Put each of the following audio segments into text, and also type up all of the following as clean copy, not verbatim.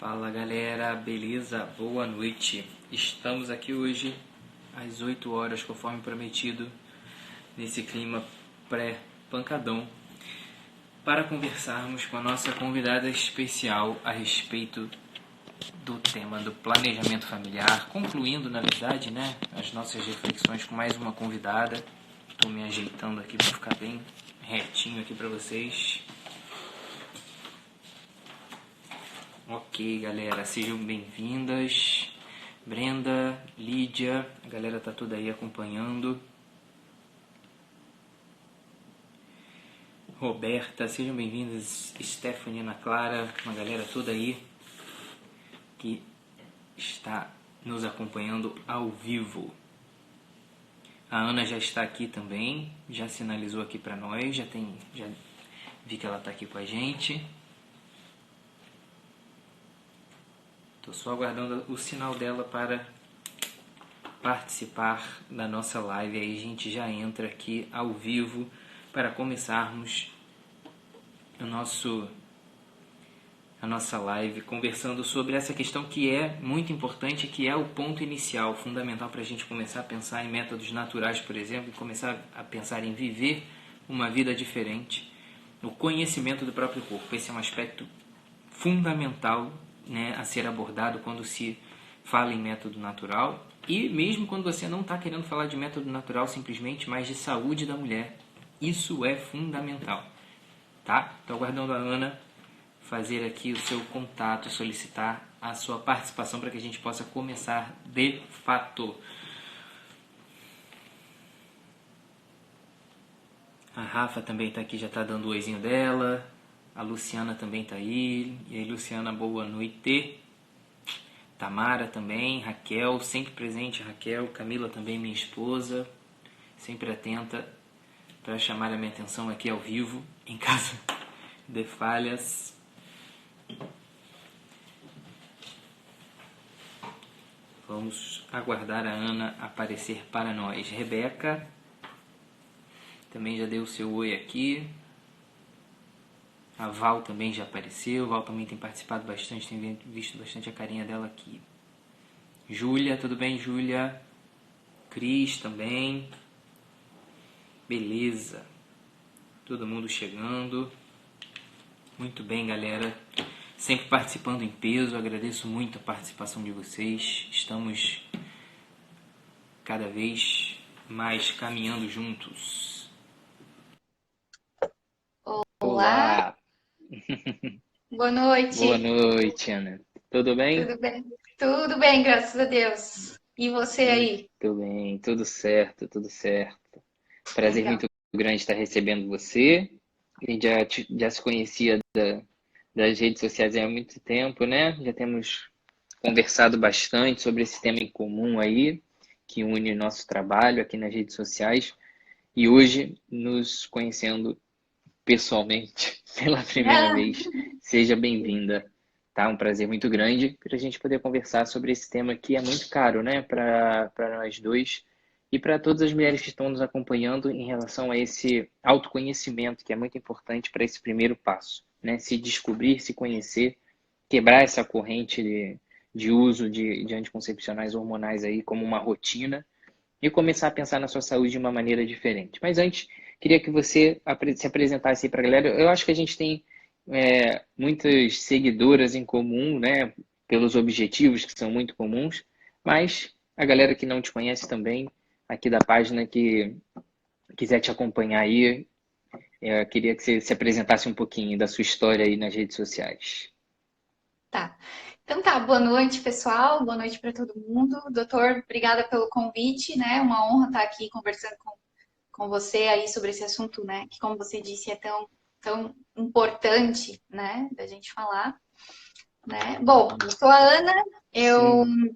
Fala galera, beleza? Boa noite. Estamos aqui hoje às 8 horas, conforme prometido, nesse clima pré-pancadão, para conversarmos com a nossa convidada especial a respeito do tema do planejamento familiar, concluindo, na verdade, né, as nossas reflexões com mais uma convidada. Estou me ajeitando aqui para ficar bem retinho aqui para vocês. Ok, galera, sejam bem-vindas. Brenda, Lídia, a galera tá toda aí acompanhando. Roberta, sejam bem-vindas. Stephanie, Ana Clara, uma galera toda aí que está nos acompanhando ao vivo. A Ana já está aqui também, já sinalizou aqui para nós, já vi que ela está aqui com a gente. Estou só aguardando o sinal dela para participar da nossa live. Aí a gente já entra aqui ao vivo para começarmos a nossa live conversando sobre essa questão que é muito importante, que é o ponto inicial, fundamental para a gente começar a pensar em métodos naturais, por exemplo, e começar a pensar em viver uma vida diferente, o conhecimento do próprio corpo. Esse é um aspecto fundamental, né, a ser abordado quando se fala em método natural, e mesmo quando você não está querendo falar de método natural simplesmente, mas de saúde da mulher. Isso é fundamental, tá? Estou aguardando a Ana fazer aqui o seu contato, solicitar a sua participação para que a gente possa começar de fato. A Rafa também está aqui, já está dando o oizinho dela. A Luciana também está aí. E aí, Luciana, boa noite. Tamara também. Raquel, sempre presente, Raquel. Camila também, minha esposa. Sempre atenta para chamar a minha atenção aqui ao vivo, em caso de falhas. Vamos aguardar a Ana aparecer para nós. Rebeca também já deu o seu oi aqui. A Val também já apareceu. A Val também tem participado bastante, tem visto bastante a carinha dela aqui. Júlia, tudo bem, Júlia? Cris também. Beleza. Todo mundo chegando. Muito bem, galera. Sempre participando em peso. Agradeço muito a participação de vocês. Estamos cada vez mais caminhando juntos. Olá. Boa noite. Boa noite, Ana. Tudo bem? Tudo bem? Tudo bem, graças a Deus. E você aí? Tudo bem, tudo certo, tudo certo. Prazer Legal. muito grande estar recebendo você. A gente já se conhecia das redes sociais há muito tempo, né? Já temos conversado bastante sobre esse tema em comum aí, que une nosso trabalho aqui nas redes sociais. E hoje, nos conhecendo pessoalmente pela primeira vez, seja bem-vinda. Tá? Um prazer muito grande para a gente poder conversar sobre esse tema que é muito caro, né? Para nós dois e para todas as mulheres que estão nos acompanhando em relação a esse autoconhecimento que é muito importante para esse primeiro passo, né? Se descobrir, se conhecer, quebrar essa corrente de uso de anticoncepcionais hormonais aí como uma rotina e começar a pensar na sua saúde de uma maneira diferente. Mas antes, queria que você se apresentasse aí para a galera. Eu acho que a gente tem muitas seguidoras em comum, né? Pelos objetivos que são muito comuns, mas a galera que não te conhece também, aqui da página que quiser te acompanhar aí, eu queria que você se apresentasse um pouquinho da sua história aí nas redes sociais. Tá. Então tá, boa noite, pessoal. Boa noite para todo mundo. Doutor, obrigada pelo convite, né? Uma honra estar aqui conversando com você aí sobre esse assunto, né? Que, como você disse, é tão importante, né? Da gente falar, né? Bom, eu sou a Ana, eu Sim,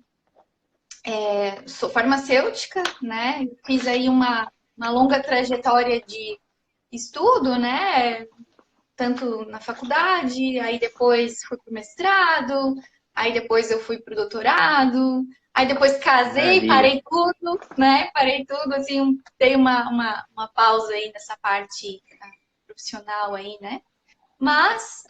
sou farmacêutica, né? Fiz aí uma longa trajetória de estudo, né? Tanto na faculdade, aí depois fui para o mestrado, aí depois eu fui para o doutorado, aí depois casei, maravilha. parei tudo, né? Parei tudo, dei uma pausa aí nessa parte profissional aí, né? Mas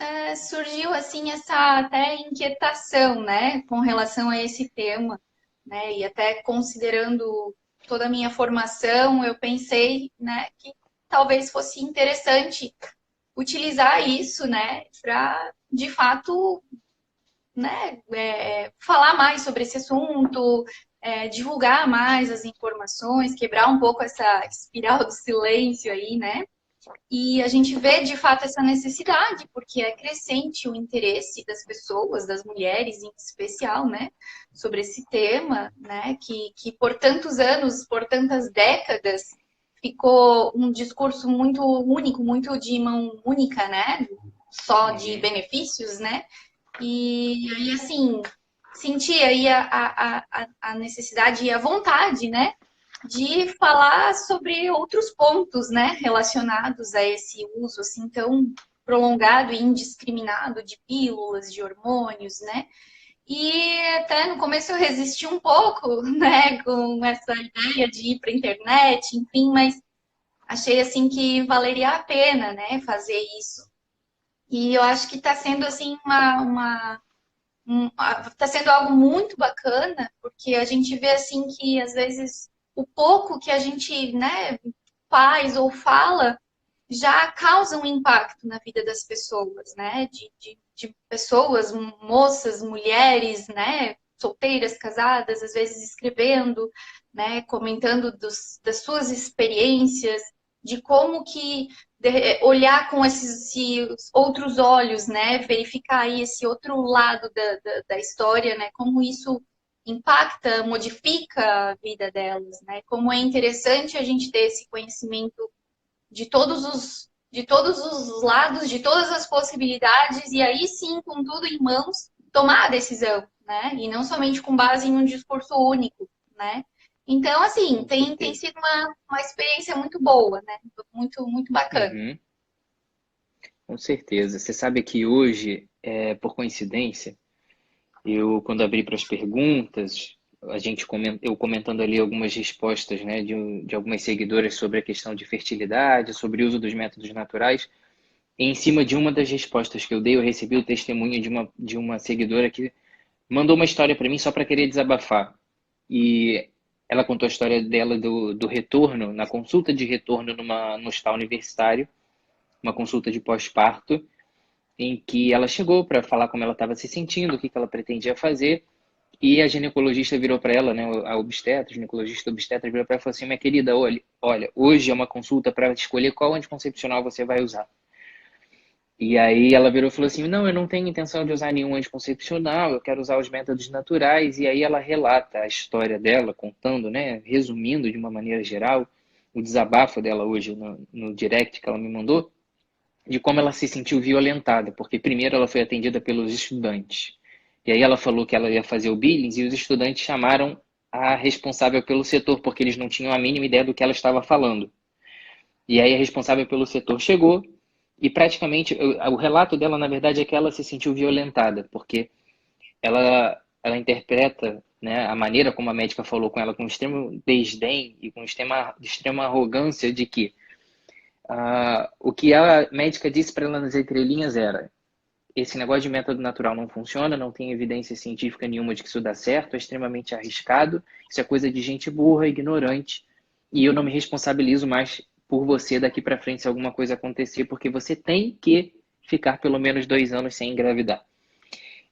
surgiu assim essa até inquietação, né, com relação a esse tema, né, e até considerando toda a minha formação, eu pensei, né, que talvez fosse interessante utilizar isso, né, para de fato, né, falar mais sobre esse assunto, divulgar mais as informações, quebrar um pouco essa espiral do silêncio aí, né? E a gente vê de fato essa necessidade, porque é crescente o interesse das pessoas, das mulheres em especial, né, sobre esse tema, né, que por tantos anos, por tantas décadas, ficou um discurso muito único, muito de mão única, né, só de Uhum. benefícios, né, e aí, assim, senti aí a necessidade e a vontade, né, de falar sobre outros pontos, né, relacionados a esse uso assim tão prolongado e indiscriminado de pílulas, de hormônios, né? E até no começo eu resisti um pouco, né, com essa ideia de ir para a internet, enfim, mas achei assim que valeria a pena, né, fazer isso. E eu acho que está sendo assim tá sendo algo muito bacana, porque a gente vê assim que às vezes o pouco que a gente, né, faz ou fala já causa um impacto na vida das pessoas, né? De pessoas, moças, mulheres, né? Solteiras, casadas, às vezes escrevendo, né? Comentando das suas experiências, de como que olhar com esses outros olhos, né? Verificar aí esse outro lado da história, né? Como isso impacta, modifica a vida delas, né? Como é interessante a gente ter esse conhecimento de todos os lados, de todas as possibilidades, e aí sim, com tudo em mãos, tomar a decisão, né? E não somente com base em um discurso único, né? Então, assim, Com tem certeza. sido uma experiência muito boa, né? Muito, muito bacana. Uhum. Com certeza. Você sabe que hoje, por coincidência, eu, quando abri para as perguntas, eu comentando ali algumas respostas, né, de algumas seguidoras sobre a questão de fertilidade, sobre o uso dos métodos naturais, e em cima de uma das respostas que eu dei, eu recebi o testemunho de uma seguidora que mandou uma história para mim só para querer desabafar. E ela contou a história dela do retorno, na consulta de retorno no hospital universitário, uma consulta de pós-parto, em que ela chegou para falar como ela estava se sentindo, o que ela pretendia fazer, e a ginecologista virou para ela, né, a obstetra, a ginecologista obstetra virou para ela e falou assim: minha querida, olha, hoje é uma consulta para escolher qual anticoncepcional você vai usar. E aí ela virou e falou assim: não, eu não tenho intenção de usar nenhum anticoncepcional, eu quero usar os métodos naturais. E aí ela relata a história dela, contando, né, resumindo de uma maneira geral, o desabafo dela hoje no direct que ela me mandou, de como ela se sentiu violentada, porque primeiro ela foi atendida pelos estudantes. E aí ela falou que ela ia fazer o billings e os estudantes chamaram a responsável pelo setor, porque eles não tinham a mínima ideia do que ela estava falando. E aí a responsável pelo setor chegou e praticamente o relato dela, na verdade, é que ela se sentiu violentada, porque ela interpreta, né, a maneira como a médica falou com ela com extremo desdém e com extrema arrogância de que o que a médica disse para ela nas entrelinhas era: esse negócio de método natural não funciona, não tem evidência científica nenhuma de que isso dá certo, é extremamente arriscado, isso é coisa de gente burra, ignorante, e eu não me responsabilizo mais por você daqui para frente se alguma coisa acontecer, porque você tem que ficar pelo menos 2 anos sem engravidar.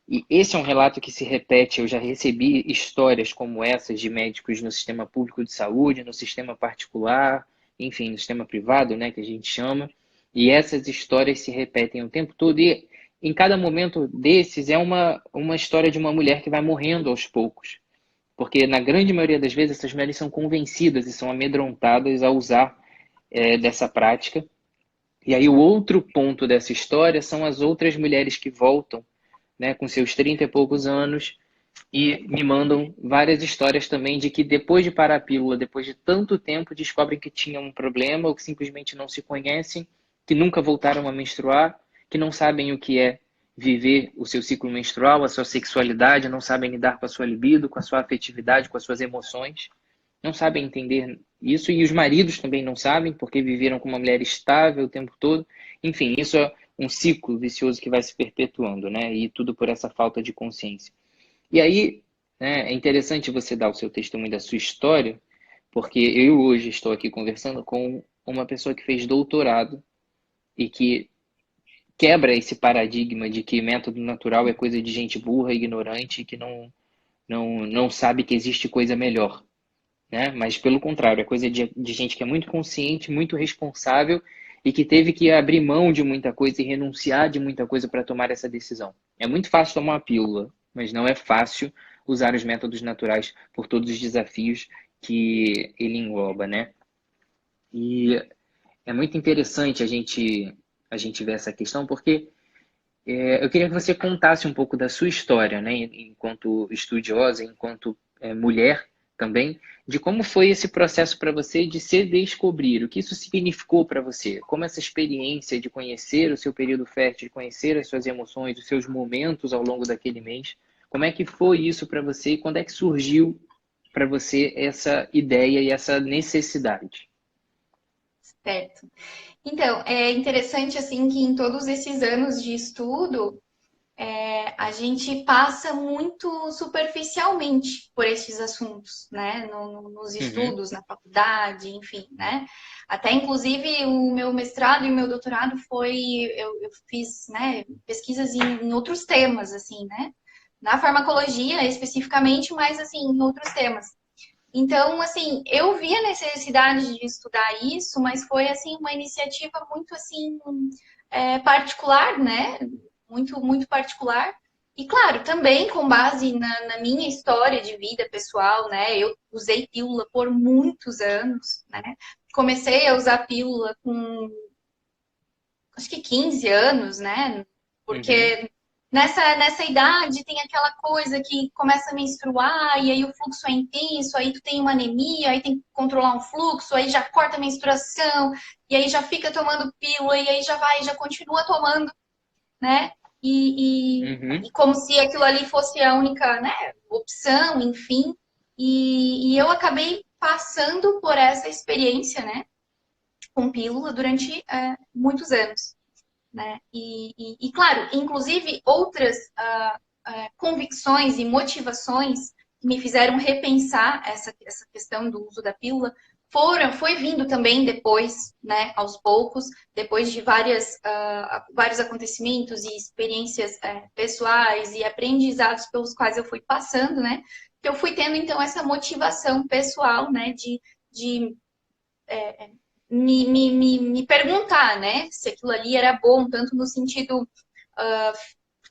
E esse é um relato que se repete, eu já recebi histórias como essas de médicos no sistema público de saúde, no sistema particular, enfim, no sistema privado, né, que a gente chama, e essas histórias se repetem o tempo todo, e em cada momento desses é uma história de uma mulher que vai morrendo aos poucos, porque na grande maioria das vezes essas mulheres são convencidas e são amedrontadas a usar dessa prática. E aí o outro ponto dessa história são as outras mulheres que voltam, né, com seus 30 e poucos anos, e me mandam várias histórias também de que depois de parar a pílula, depois de tanto tempo, descobrem que tinham um problema ou que simplesmente não se conhecem, que nunca voltaram a menstruar, que não sabem o que é viver o seu ciclo menstrual, a sua sexualidade, não sabem lidar com a sua libido, com a sua afetividade, com as suas emoções, não sabem entender isso, e os maridos também não sabem, porque viveram com uma mulher estável o tempo todo. Enfim, isso é um ciclo vicioso que vai se perpetuando, né? E tudo por essa falta de consciência. E aí, né, é interessante você dar o seu testemunho da sua história, porque eu hoje estou aqui conversando com uma pessoa que fez doutorado e que quebra esse paradigma de que método natural é coisa de gente burra, ignorante, que não sabe que existe coisa melhor, né? Mas pelo contrário, é coisa de gente que é muito consciente, muito responsável e que teve que abrir mão de muita coisa e renunciar de muita coisa para tomar essa decisão. É muito fácil tomar uma pílula, mas não é fácil usar os métodos naturais por todos os desafios que ele engloba, né? E é muito interessante a gente ver essa questão, porque eu queria que você contasse um pouco da sua história, né, enquanto estudiosa, enquanto mulher também, de como foi esse processo para você de se descobrir, o que isso significou para você, como essa experiência de conhecer o seu período fértil, de conhecer as suas emoções, os seus momentos ao longo daquele mês, como é que foi isso para você e quando é que surgiu para você essa ideia e essa necessidade? Certo. Então, é interessante assim que em todos esses anos de estudo, a gente passa muito superficialmente por esses assuntos, né? Nos Uhum, estudos, na faculdade, enfim, né? Até inclusive o meu mestrado e o meu doutorado eu fiz, né, pesquisas em outros temas, assim, né? Na farmacologia especificamente, mas assim, em outros temas. Então, assim, eu vi a necessidade de estudar isso, mas foi assim uma iniciativa muito assim particular, né? Muito particular. E claro, também com base na minha história de vida pessoal, né? Eu usei pílula por muitos anos, né? Comecei a usar pílula com acho que 15 anos, né? uhum, Porque nessa idade tem aquela coisa que começa a menstruar e aí o fluxo é intenso, aí tu tem uma anemia, aí tem que controlar um fluxo, aí já corta a menstruação, e aí já fica tomando pílula, e aí já vai, já continua tomando, né? uhum, E como se aquilo ali fosse a única, né, opção, enfim. E eu acabei passando por essa experiência, né, com pílula durante muitos anos, né? Claro, inclusive outras convicções e motivações que me fizeram repensar essa questão do uso da pílula foi vindo também depois, né, aos poucos, depois de vários acontecimentos e experiências pessoais e aprendizados pelos quais eu fui passando, né, que eu fui tendo então essa motivação pessoal, né, de me perguntar, né, se aquilo ali era bom, tanto no sentido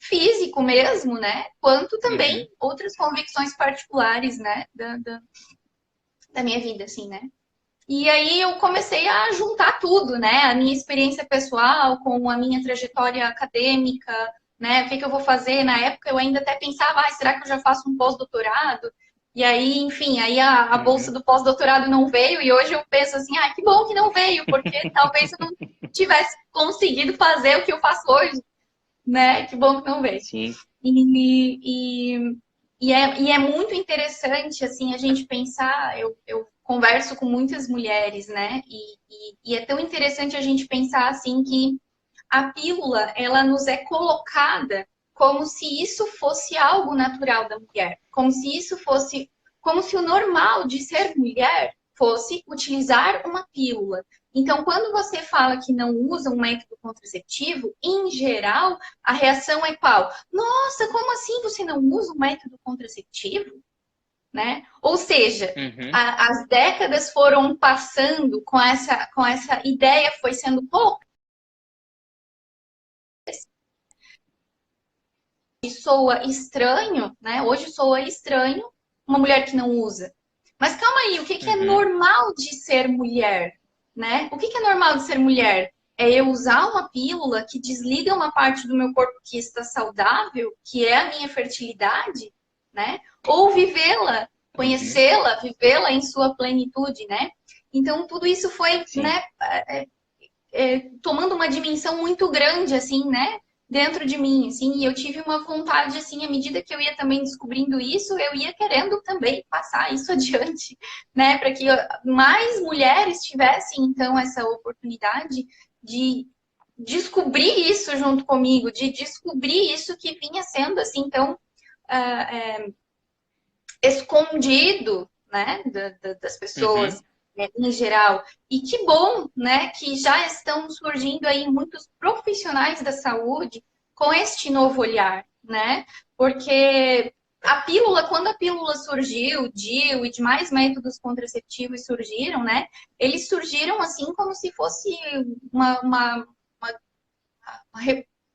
físico mesmo, né, quanto uhum. também outras convicções particulares, né, da minha vida, assim, né. E aí eu comecei a juntar tudo, né, a minha experiência pessoal com a minha trajetória acadêmica, né, o que eu vou fazer. Na época eu ainda até pensava, será que eu já faço um pós-doutorado? E aí, enfim, aí a bolsa Uhum. do pós-doutorado não veio e hoje eu penso assim, que bom que não veio, porque talvez eu não tivesse conseguido fazer o que eu faço hoje, né? Que bom que não veio. Sim. E, e, e é muito interessante, assim, a gente pensar, eu converso com muitas mulheres, né? E é tão interessante a gente pensar, assim, que a pílula, ela nos é colocada como se isso fosse algo natural da mulher, como se o normal de ser mulher fosse utilizar uma pílula. Então, quando você fala que não usa um método contraceptivo, em geral, a reação é qual? Nossa, como assim você não usa um método contraceptivo? Né? Ou seja, Uhum. as décadas foram passando com essa ideia, foi sendo pouco soa estranho, né? Hoje soa estranho uma mulher que não usa. Mas calma aí, o que que é Uhum. normal de ser mulher, né? O que que é normal de ser mulher? É eu usar uma pílula que desliga uma parte do meu corpo que está saudável, que é a minha fertilidade, né? Ou vivê-la, Uhum. conhecê-la, vivê-la em sua plenitude, né? Então tudo isso foi, Sim. né, tomando uma dimensão muito grande, assim, né? Dentro de mim, assim, e eu tive uma vontade, assim, à medida que eu ia também descobrindo isso, eu ia querendo também passar isso adiante, né? Para que mais mulheres tivessem, então, essa oportunidade de descobrir isso junto comigo, de descobrir isso que vinha sendo assim tão escondido, né, das pessoas, Uhum. em geral. E que bom, né, que já estão surgindo aí muitos profissionais da saúde com este novo olhar, né? Porque a pílula, quando a pílula surgiu, o DIU e demais métodos contraceptivos surgiram, né? Eles surgiram assim como se fosse uma, uma,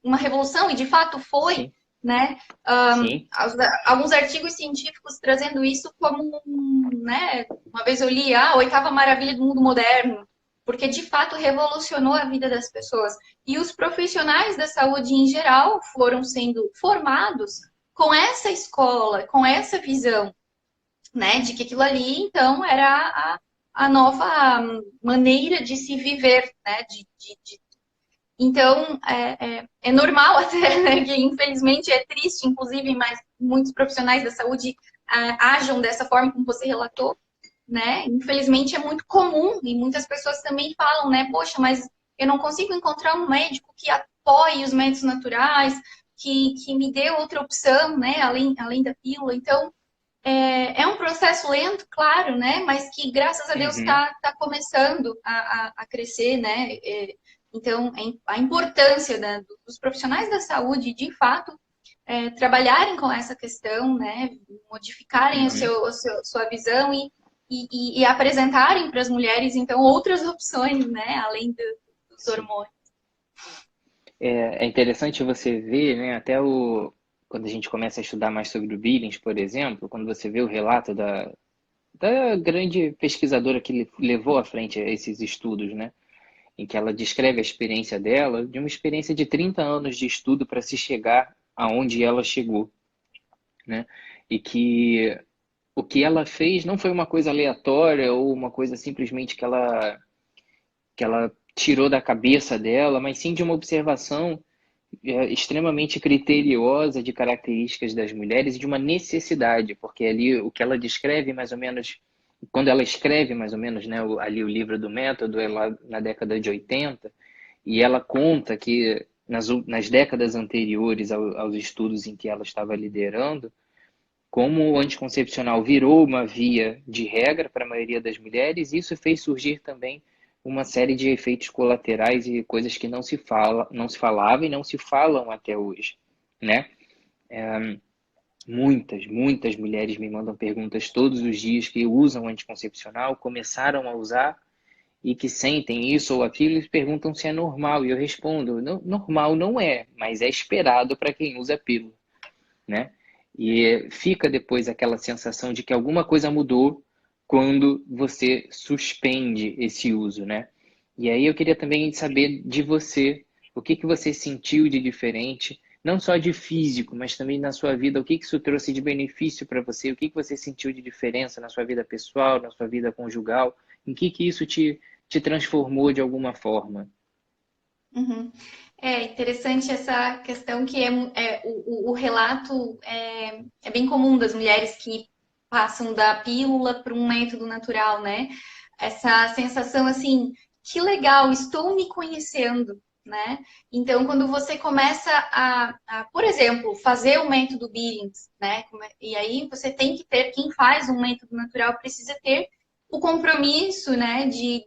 uma revolução, e de fato foi, Sim, né? sim. Alguns artigos científicos trazendo isso como, né? Uma vez eu li, a oitava maravilha do mundo moderno, porque de fato revolucionou a vida das pessoas. E os profissionais da saúde em geral foram sendo formados com essa escola, com essa visão, né? De que aquilo ali, então, era a nova maneira de se viver, né? Então, é normal até, né, que infelizmente é triste, inclusive, mas muitos profissionais da saúde ajam dessa forma como você relatou, né? Infelizmente é muito comum e muitas pessoas também falam, né? Poxa, mas eu não consigo encontrar um médico que apoie os métodos naturais, que me dê outra opção, né? Além da pílula. Então, é um processo lento, claro, né? Mas que, graças a Deus, Uhum. está começando a crescer, né? Então, a importância dos profissionais da saúde, de fato, trabalharem com essa questão, né? Modificarem Uhum. sua visão e apresentarem para as mulheres, então, outras opções, né? Além dos Sim. hormônios. É interessante você ver, né, até quando a gente começa a estudar mais sobre o Billings, por exemplo, quando você vê o relato da grande pesquisadora que levou à frente esses estudos, né, em que ela descreve a experiência dela, de uma experiência de 30 anos de estudo para se chegar aonde ela chegou, né, e que o que ela fez não foi uma coisa aleatória ou uma coisa simplesmente que ela tirou da cabeça dela, mas sim de uma observação extremamente criteriosa de características das mulheres e de uma necessidade, porque ali o que ela descreve mais ou menos, quando ela escreve mais ou menos, né, ali o livro do método, é lá na década de 80, e ela conta que nas décadas anteriores aos estudos em que ela estava liderando, como o anticoncepcional virou uma via de regra para a maioria das mulheres, isso fez surgir também uma série de efeitos colaterais e coisas que não se falava e não se falam até hoje, né? Muitas mulheres me mandam perguntas todos os dias que usam anticoncepcional, começaram a usar e que sentem isso ou aquilo e perguntam se é normal. E eu respondo, normal não é, mas é esperado para quem usa pílula, né? E fica depois aquela sensação de que alguma coisa mudou quando você suspende esse uso, né? E aí eu queria também saber de você, o que que você sentiu de diferente, não só de físico, mas também na sua vida, o que que isso trouxe de benefício para você, o que que você sentiu de diferença na sua vida pessoal, na sua vida conjugal, em que isso te transformou de alguma forma? Uhum. É interessante essa questão que o relato é bem comum das mulheres que passam da pílula para um método natural, né? Essa sensação assim, que legal, estou me conhecendo, né? Então, quando você começa por exemplo, fazer o método Billings, né? E aí você tem que ter, quem faz um método natural precisa ter o compromisso, né? De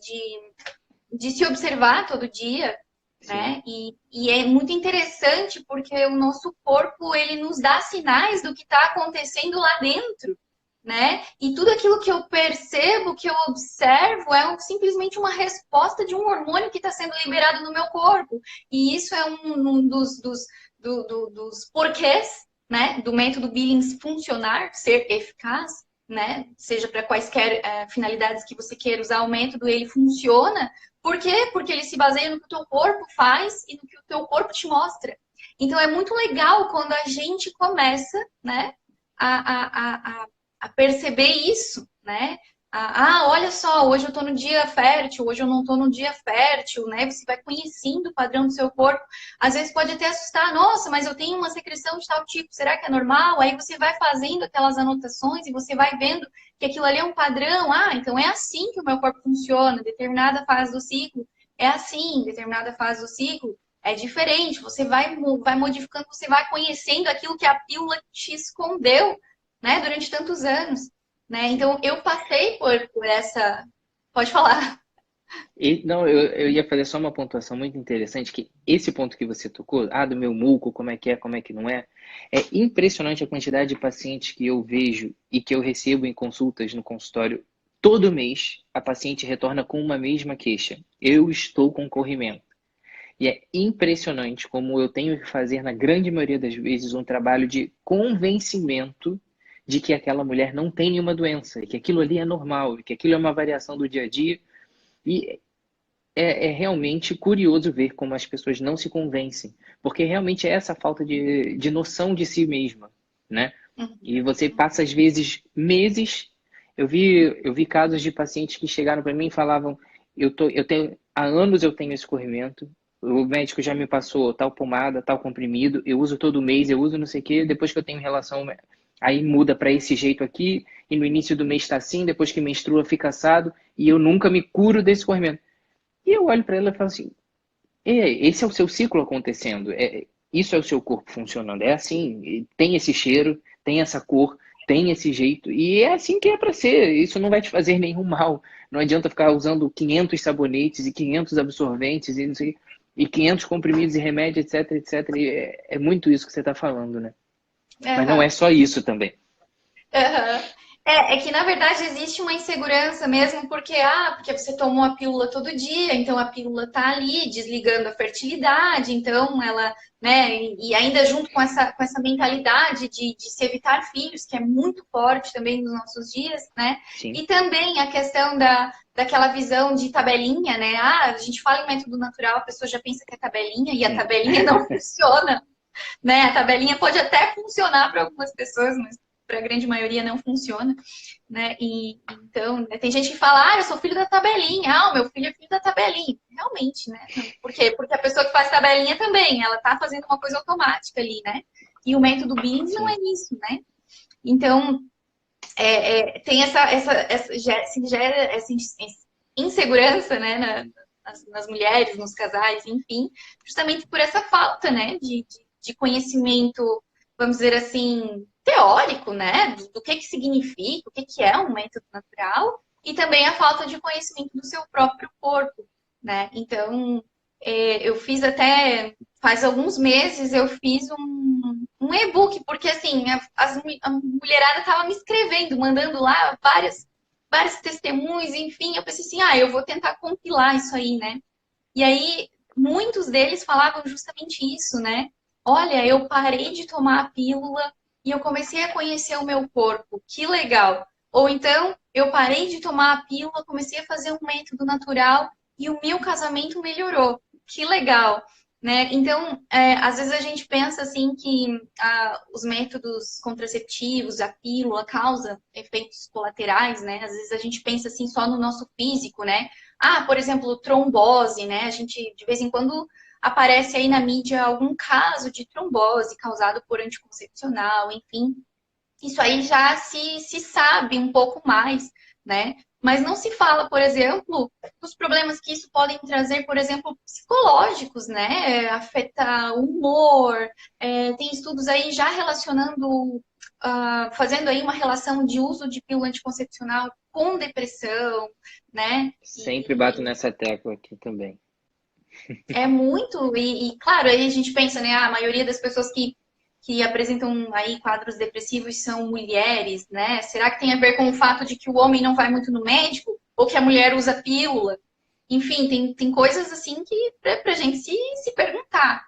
se observar todo dia, Sim, né? E é muito interessante porque o nosso corpo ele nos dá sinais do que está acontecendo lá dentro, né? E tudo aquilo que eu percebo, que eu observo, simplesmente uma resposta de um hormônio que está sendo liberado no meu corpo. E isso é um dos porquês, né? Do método Billings funcionar, ser eficaz, né? Seja para quaisquer finalidades que você queira usar o método, ele funciona. Por quê? Porque ele se baseia no que o teu corpo faz e no que o teu corpo te mostra. Então é muito legal quando a gente começa, né, a perceber isso, né? Olha só, hoje eu tô no dia fértil, hoje eu não tô no dia fértil, né? Você vai conhecendo o padrão do seu corpo. Às vezes pode até assustar, nossa, mas eu tenho uma secreção de tal tipo, será que é normal? Aí você vai fazendo aquelas anotações e você vai vendo que aquilo ali é um padrão. Então é assim que o meu corpo funciona, determinada fase do ciclo é assim, determinada fase do ciclo é diferente. Você vai modificando, você vai conhecendo aquilo que a pílula te escondeu, né, durante tantos anos, né? Então, eu passei por essa... Pode falar. Não, eu ia fazer só uma pontuação muito interessante, que esse ponto que você tocou, do meu muco, como é que não é, é impressionante a quantidade de pacientes que eu vejo e que eu recebo em consultas no consultório. Todo mês, a paciente retorna com uma mesma queixa. Eu estou com corrimento. E é impressionante como eu tenho que fazer, na grande maioria das vezes, um trabalho de convencimento de que aquela mulher não tem nenhuma doença, e que aquilo ali é normal, e que aquilo é uma variação do dia a dia. E é realmente curioso ver como as pessoas não se convencem, porque realmente é essa falta de noção de si mesma, né? E você passa, às vezes, meses. Eu vi casos de pacientes que chegaram para mim e falavam: há anos eu tenho esse corrimento, o médico já me passou tal pomada, tal comprimido, eu uso todo mês, eu uso não sei o quê, depois que eu tenho relação, aí muda para esse jeito aqui, e no início do mês está assim, depois que menstrua fica assado, e eu nunca me curo desse corrimento. E eu olho para ela e falo assim: esse é o seu ciclo acontecendo, isso é o seu corpo funcionando, é assim, tem esse cheiro, tem essa cor, tem esse jeito, e é assim que é para ser, isso não vai te fazer nenhum mal, não adianta ficar usando 500 sabonetes e 500 absorventes e, não sei, e 500 comprimidos e remédio, etc, etc, e é muito isso que você está falando, né? Mas não é Aham. só isso também. Aham. É que na verdade existe uma insegurança mesmo, porque você tomou a pílula todo dia, então a pílula tá ali desligando a fertilidade, então ela, né, e ainda junto com essa mentalidade de se evitar filhos, que é muito forte também nos nossos dias, né? Sim. E também a questão daquela visão de tabelinha, né? A gente fala em método natural, a pessoa já pensa que é tabelinha, e a tabelinha não funciona, né? A tabelinha pode até funcionar para algumas pessoas, mas para a grande maioria não funciona, né? E então, né, tem gente que fala: eu sou filho da tabelinha, o meu filho é filho da tabelinha. Realmente, né? Por quê? Porque a pessoa que faz tabelinha também, ela tá fazendo uma coisa automática ali, né? E o método BIM não é Sim. isso, né? Então, tem se gera essa insegurança, né, nas mulheres, nos casais, enfim, justamente por essa falta, né, de conhecimento, vamos dizer assim, teórico, né, do que significa, o que é um método natural, e também a falta de conhecimento do seu próprio corpo, né. Então, eu fiz até, faz alguns meses, eu fiz um e-book, porque assim, a mulherada tava me escrevendo, mandando lá vários testemunhos, enfim, eu pensei assim, eu vou tentar compilar isso aí, né? E aí, muitos deles falavam justamente isso, né? Olha, eu parei de tomar a pílula e eu comecei a conhecer o meu corpo, que legal. Ou então, eu parei de tomar a pílula, comecei a fazer um método natural e o meu casamento melhorou, que legal. Né? Então, às vezes a gente pensa assim que os métodos contraceptivos, a pílula, causa efeitos colaterais, né? Às vezes a gente pensa assim só no nosso físico, né? Por exemplo, trombose, né? A gente, de vez em quando, aparece aí na mídia algum caso de trombose causado por anticoncepcional, enfim. Isso aí já se sabe um pouco mais, né? Mas não se fala, por exemplo, dos problemas que isso podem trazer, por exemplo, psicológicos, né? Afeta o humor. Tem estudos aí já relacionando, fazendo aí uma relação de uso de pílula anticoncepcional com depressão, né? Sempre bato nessa tecla aqui também. É muito, claro, aí a gente pensa, né? A maioria das pessoas que apresentam aí quadros depressivos são mulheres, né? Será que tem a ver com o fato de que o homem não vai muito no médico? Ou que a mulher usa pílula? Enfim, tem coisas assim que pra gente se perguntar,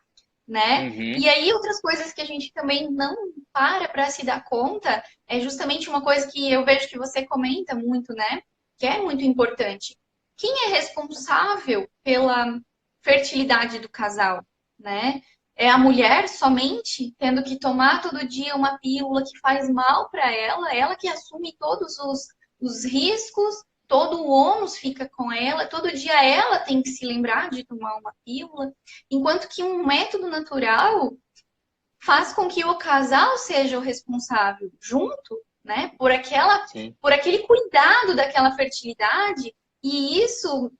né? Uhum. E aí, outras coisas que a gente também não para se dar conta é justamente uma coisa que eu vejo que você comenta muito, né? Que é muito importante. Quem é responsável pela fertilidade do casal, né? É a mulher somente tendo que tomar todo dia uma pílula que faz mal para ela que assume todos os riscos, todo o ônus fica com ela, todo dia ela tem que se lembrar de tomar uma pílula, enquanto que um método natural faz com que o casal seja o responsável junto, né, Sim. por aquele cuidado daquela fertilidade, e isso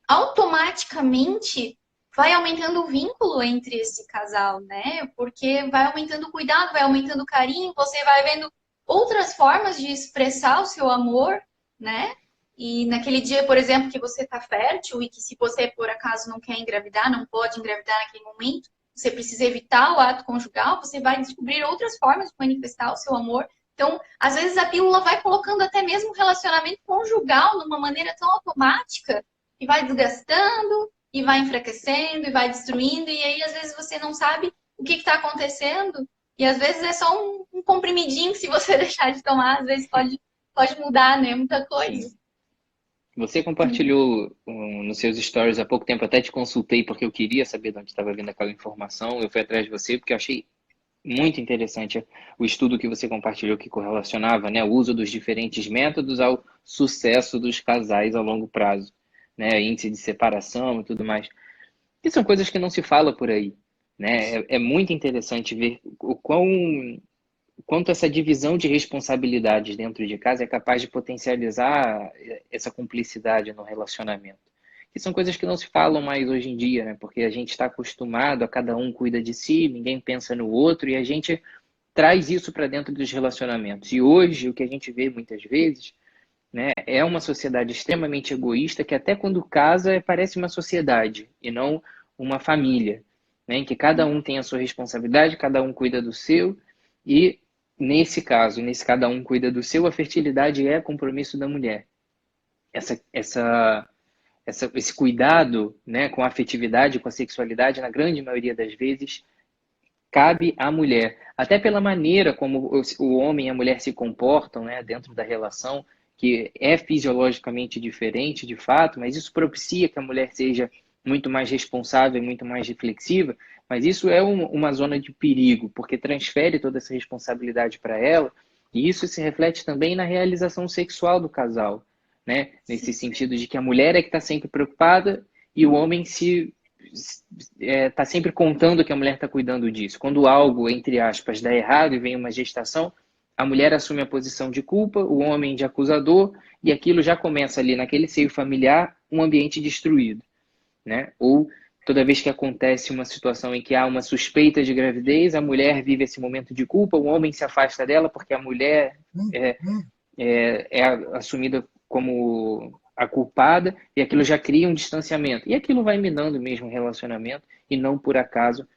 automaticamente vai aumentando o vínculo entre esse casal, né? Porque vai aumentando o cuidado, vai aumentando o carinho, você vai vendo outras formas de expressar o seu amor, né? E naquele dia, por exemplo, que você está fértil e que se você, por acaso, não quer engravidar, não pode engravidar naquele momento, você precisa evitar o ato conjugal, você vai descobrir outras formas de manifestar o seu amor. Então, às vezes a pílula vai colocando até mesmo o relacionamento conjugal numa maneira tão automática que vai desgastando e vai enfraquecendo e vai destruindo, e aí às vezes você não sabe o que está acontecendo, e às vezes é só um comprimidinho que se você deixar de tomar, às vezes pode mudar, né? Muita coisa. Sim. Você compartilhou nos seus stories há pouco tempo, até te consultei porque eu queria saber de onde estava vindo aquela informação. Eu fui atrás de você porque eu achei muito interessante o estudo que você compartilhou que correlacionava, né, o uso dos diferentes métodos ao sucesso dos casais ao longo prazo, né, índice de separação e tudo mais. E são coisas que não se fala por aí, né? É muito interessante ver quanto essa divisão de responsabilidades dentro de casa é capaz de potencializar essa cumplicidade no relacionamento. Que são coisas que não se falam mais hoje em dia, né? Porque a gente está acostumado a cada um cuida de si, ninguém pensa no outro e a gente traz isso para dentro dos relacionamentos. E hoje o que a gente vê muitas vezes, né, é uma sociedade extremamente egoísta que até quando casa parece uma sociedade e não uma família, né, em que cada um tem a sua responsabilidade, cada um cuida do seu e nesse caso, nesse cada um cuida do seu, a fertilidade é compromisso da mulher. Esse cuidado, né, com a afetividade, com a sexualidade, na grande maioria das vezes, cabe à mulher. Até pela maneira como o homem e a mulher se comportam, né, dentro da relação, que é fisiologicamente diferente, de fato, mas isso propicia que a mulher seja muito mais responsável, muito mais reflexiva, mas isso é uma zona de perigo, porque transfere toda essa responsabilidade para ela, e isso se reflete também na realização sexual do casal, né? Nesse sentido de que a mulher é que está sempre preocupada e o homem está sempre contando que a mulher está cuidando disso. Quando algo, entre aspas, dá errado e vem uma gestação, a mulher assume a posição de culpa, o homem de acusador, e aquilo já começa ali naquele seio familiar um ambiente destruído, né? Ou toda vez que acontece uma situação em que há uma suspeita de gravidez, a mulher vive esse momento de culpa, o homem se afasta dela porque a mulher é assumida como a culpada e aquilo já cria um distanciamento. E aquilo vai minando mesmo o relacionamento e não por acaso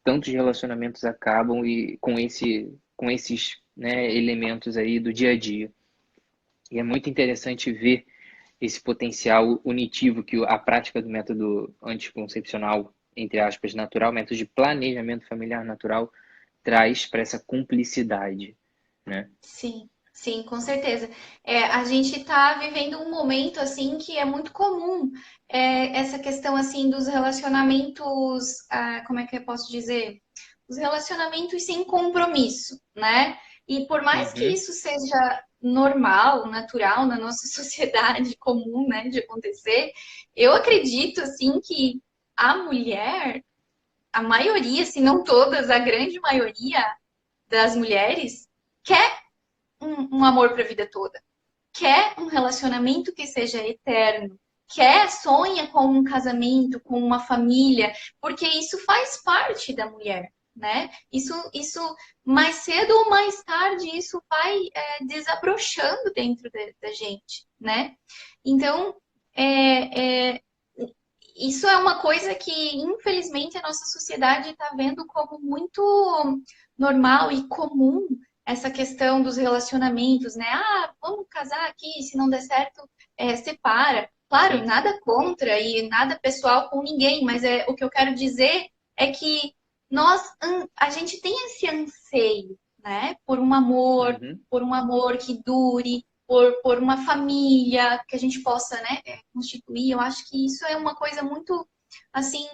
tantos relacionamentos acabam e com esses, né, elementos aí do dia a dia. E é muito interessante ver esse potencial unitivo que a prática do método anticoncepcional, entre aspas, natural, método de planejamento familiar natural, traz para essa cumplicidade, né? Sim, sim, com certeza. A gente está vivendo um momento assim que é muito comum, essa questão assim dos relacionamentos, como é que eu posso dizer? Os relacionamentos sem compromisso, né? E por mais que Uhum. isso seja normal, natural na nossa sociedade comum, né, de acontecer, eu acredito assim que a mulher, a maioria, se não todas, a grande maioria das mulheres quer um amor para a vida toda, quer um relacionamento que seja eterno, quer, sonha com um casamento, com uma família, porque isso faz parte da mulher, né? Isso mais cedo ou mais tarde, isso vai desabrochando dentro da gente, né? Então, isso é uma coisa que, infelizmente, a nossa sociedade está vendo como muito normal e comum, essa questão dos relacionamentos, né? Ah, vamos casar aqui, se não der certo, separa. Claro, Sim. nada contra e nada pessoal com ninguém, mas o que eu quero dizer é que a gente tem esse anseio, né? Uhum. Por um amor que dure, por uma família que a gente possa, né, constituir. Eu acho que isso é uma coisa muito, assim,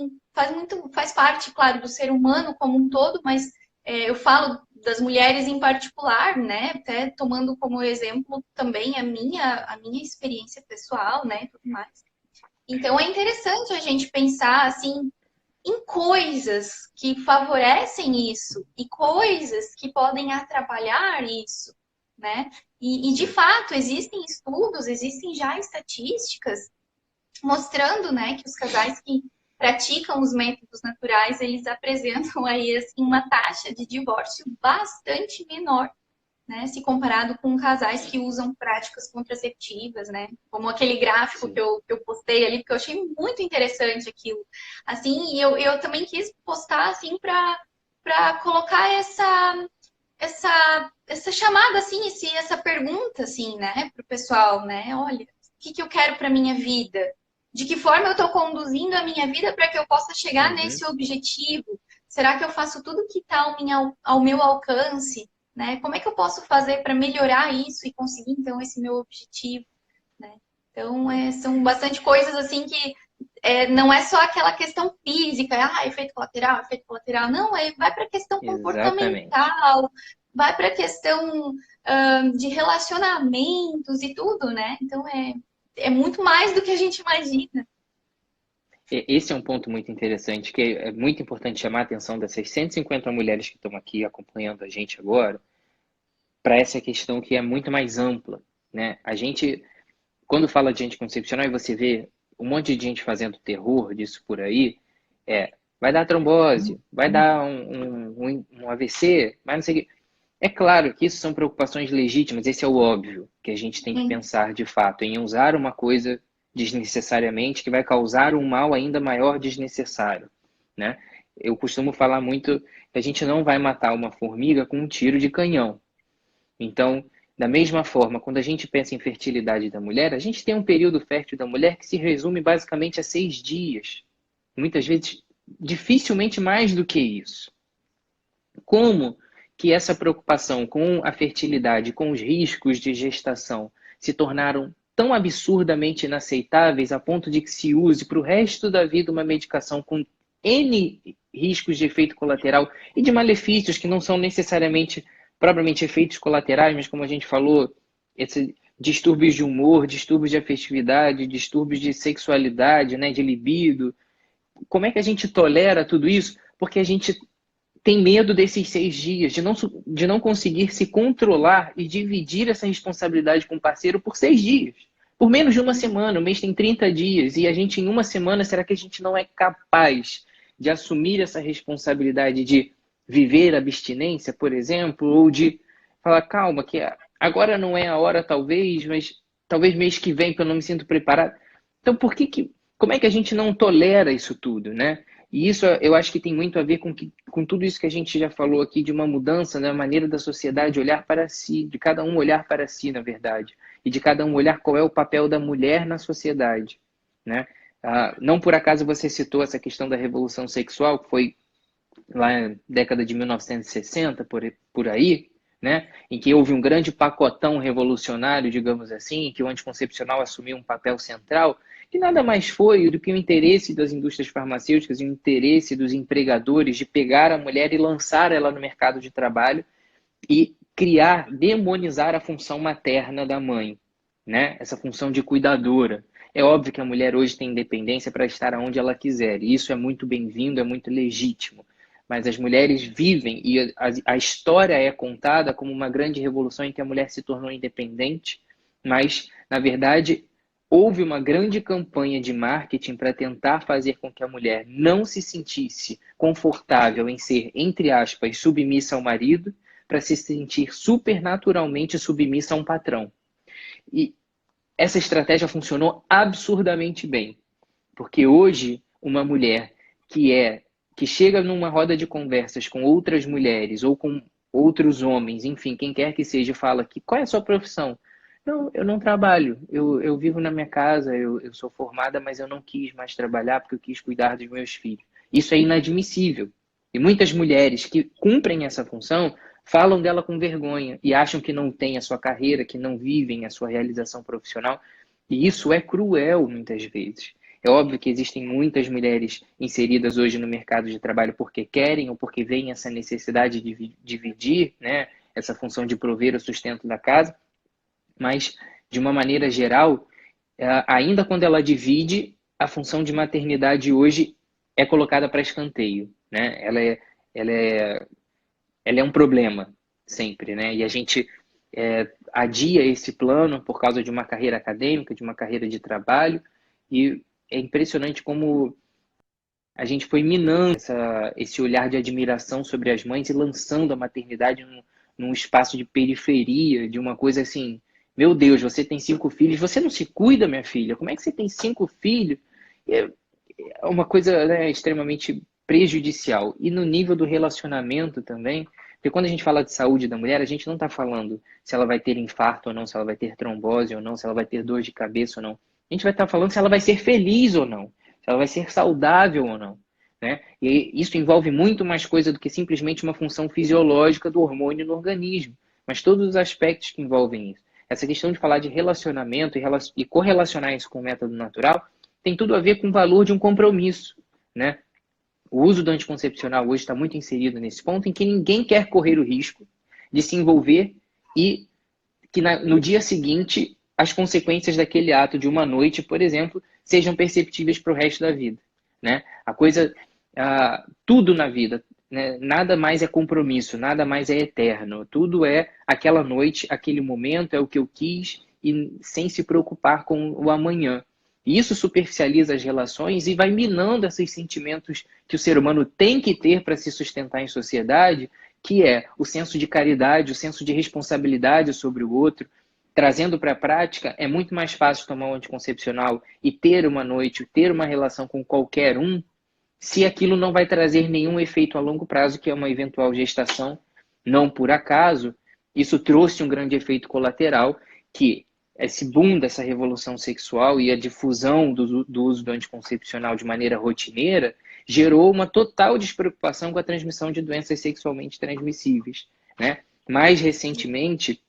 faz parte, claro, do ser humano como um todo, mas eu falo das mulheres em particular, né, até tomando como exemplo também a minha experiência pessoal, né, e tudo mais. Então é interessante a gente pensar, assim, em coisas que favorecem isso e coisas que podem atrapalhar isso, né? E de Sim. fato existem estudos, existem já estatísticas mostrando, né, que os casais que praticam os métodos naturais, eles apresentam aí assim, uma taxa de divórcio bastante menor, né, se comparado com casais que usam práticas contraceptivas, né, como aquele gráfico que eu postei ali, porque eu achei muito interessante aquilo. Assim, e eu também quis postar, assim, para colocar essa chamada, assim, essa pergunta, assim, né, para o pessoal, né, olha, o que eu quero para minha vida? De que forma eu estou conduzindo a minha vida para que eu possa chegar nesse objetivo? Será que eu faço tudo que está ao meu alcance? Né? Como é que eu posso fazer para melhorar isso e conseguir, então, esse meu objetivo? Né? Então, são bastante coisas assim que não é só aquela questão física, efeito colateral. Não, vai para a questão Exatamente. comportamental, vai para a questão de relacionamentos e tudo, né? Então, é muito mais do que a gente imagina. Esse é um ponto muito interessante, que é muito importante chamar a atenção dessas 150 mulheres que estão aqui acompanhando a gente agora, para essa questão que é muito mais ampla, né? A gente, quando fala de anticoncepcional e você vê um monte de gente fazendo terror disso por aí, vai dar trombose, vai dar um AVC, mas não sei o quê. É claro que isso são preocupações legítimas, esse é o óbvio que a gente tem que pensar de fato, em usar uma coisa desnecessariamente que vai causar um mal ainda maior desnecessário, né? Eu costumo falar muito que a gente não vai matar uma formiga com um tiro de canhão. Então, da mesma forma, quando a gente pensa em fertilidade da mulher, a gente tem um período fértil da mulher que se resume basicamente a 6 dias. Muitas vezes, dificilmente mais do que isso. Como que essa preocupação com a fertilidade, com os riscos de gestação, se tornaram tão absurdamente inaceitáveis a ponto de que se use para o resto da vida uma medicação com N riscos de efeito colateral e de malefícios que não são necessariamente propriamente efeitos colaterais, mas como a gente falou, esses distúrbios de humor, distúrbios de afetividade, distúrbios de sexualidade, né, de libido. Como é que a gente tolera tudo isso? Porque a gente tem medo desses 6 dias, de não conseguir se controlar e dividir essa responsabilidade com o parceiro por 6 dias. Por menos de uma semana, o mês tem 30 dias, e a gente, em uma semana, será que a gente não é capaz de assumir essa responsabilidade de viver a abstinência, por exemplo, ou de falar, calma, que agora não é a hora, talvez, mas talvez mês que vem, que eu não me sinto preparado. Então, como é que a gente não tolera isso tudo, né? E isso eu acho que tem muito a ver com tudo isso que a gente já falou aqui, de uma mudança na maneira da sociedade olhar para si, de cada um olhar para si, na verdade, e de cada um olhar qual é o papel da mulher na sociedade, né? Não por acaso você citou essa questão da revolução sexual, que foi lá na década de 1960, por aí, né? Em que houve um grande pacotão revolucionário, digamos assim, em que o anticoncepcional assumiu um papel central, que nada mais foi do que o interesse das indústrias farmacêuticas e o interesse dos empregadores de pegar a mulher e lançar ela no mercado de trabalho e criar, demonizar a função materna da mãe, né? Essa função de cuidadora. É óbvio que a mulher hoje tem independência para estar onde ela quiser, e isso é muito bem-vindo, é muito legítimo. Mas as mulheres vivem, e a história é contada como uma grande revolução em que a mulher se tornou independente, mas, na verdade, houve uma grande campanha de marketing para tentar fazer com que a mulher não se sentisse confortável em ser, entre aspas, submissa ao marido, para se sentir supernaturalmente submissa a um patrão. E essa estratégia funcionou absurdamente bem, porque hoje uma mulher que chega numa roda de conversas com outras mulheres ou com outros homens, enfim, quem quer que seja, fala que qual é a sua profissão? Não, eu não trabalho, eu vivo na minha casa, eu sou formada, mas eu não quis mais trabalhar porque eu quis cuidar dos meus filhos. Isso é inadmissível. E muitas mulheres que cumprem essa função falam dela com vergonha e acham que não têm a sua carreira, que não vivem a sua realização profissional. E isso é cruel muitas vezes. É óbvio que existem muitas mulheres inseridas hoje no mercado de trabalho porque querem ou porque veem essa necessidade de dividir, né, essa função de prover o sustento da casa, mas, de uma maneira geral, ainda quando ela divide, a função de maternidade hoje é colocada para escanteio, né? Ela é um problema sempre, né? E a gente adia esse plano por causa de uma carreira acadêmica, de uma carreira de trabalho, e é impressionante como a gente foi minando esse olhar de admiração sobre as mães e lançando a maternidade num espaço de periferia, de uma coisa assim, meu Deus, você tem 5 filhos, você não se cuida, minha filha, como é que você tem 5 filhos? É uma coisa, né, extremamente prejudicial. E no nível do relacionamento também, porque quando a gente fala de saúde da mulher, a gente não está falando se ela vai ter infarto ou não, se ela vai ter trombose ou não, se ela vai ter dor de cabeça ou não. A gente vai estar falando se ela vai ser feliz ou não, se ela vai ser saudável ou não. Né? E isso envolve muito mais coisa do que simplesmente uma função fisiológica do hormônio no organismo, mas todos os aspectos que envolvem isso. Essa questão de falar de relacionamento e correlacionar isso com o método natural tem tudo a ver com o valor de um compromisso, né? O uso do anticoncepcional hoje está muito inserido nesse ponto em que ninguém quer correr o risco de se envolver e que no dia seguinte as consequências daquele ato de uma noite, por exemplo, sejam perceptíveis para o resto da vida, né? A coisa, tudo na vida, né? Nada mais é compromisso, nada mais é eterno. Tudo é aquela noite, aquele momento, é o que eu quis e sem se preocupar com o amanhã. E isso superficializa as relações e vai minando esses sentimentos que o ser humano tem que ter para se sustentar em sociedade, que é o senso de caridade, o senso de responsabilidade sobre o outro. Trazendo para a prática, é muito mais fácil tomar um anticoncepcional e ter uma noite, ter uma relação com qualquer um, se aquilo não vai trazer nenhum efeito a longo prazo, que é uma eventual gestação. Não por acaso, isso trouxe um grande efeito colateral, que esse boom dessa revolução sexual e a difusão do uso do anticoncepcional de maneira rotineira gerou uma total despreocupação com a transmissão de doenças sexualmente transmissíveis, né? Mais recentemente,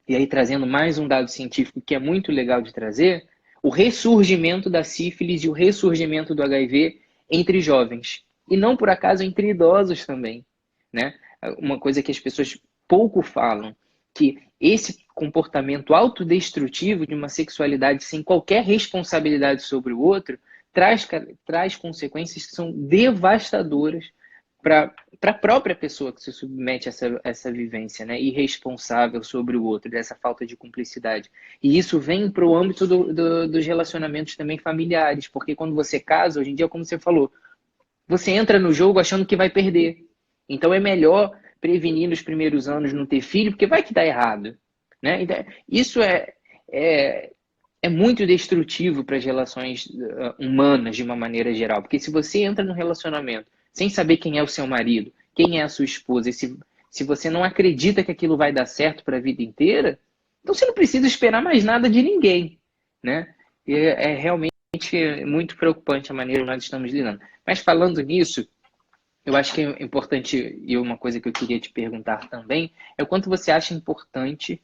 e aí trazendo mais um dado científico que é muito legal de trazer, o ressurgimento da sífilis e o ressurgimento do HIV entre jovens. E não por acaso entre idosos também, né? Uma coisa que as pessoas pouco falam, que esse comportamento autodestrutivo de uma sexualidade sem qualquer responsabilidade sobre o outro traz consequências que são devastadoras para a própria pessoa que se submete a essa vivência, né? Irresponsável sobre o outro, dessa falta de cumplicidade. E isso vem para o âmbito dos relacionamentos também familiares, porque quando você casa, hoje em dia, como você falou, você entra no jogo achando que vai perder. Então é melhor prevenir nos primeiros anos não ter filho, porque vai que dá errado. Né? Então, isso é, é muito destrutivo para as relações humanas de uma maneira geral. Porque se você entra num relacionamento sem saber quem é o seu marido, quem é a sua esposa, e se você não acredita que aquilo vai dar certo para a vida inteira, então você não precisa esperar mais nada de ninguém. Né? E é realmente muito preocupante a maneira que nós estamos lidando. Mas falando nisso, eu acho que é importante, e uma coisa que eu queria te perguntar também, é o quanto você acha importante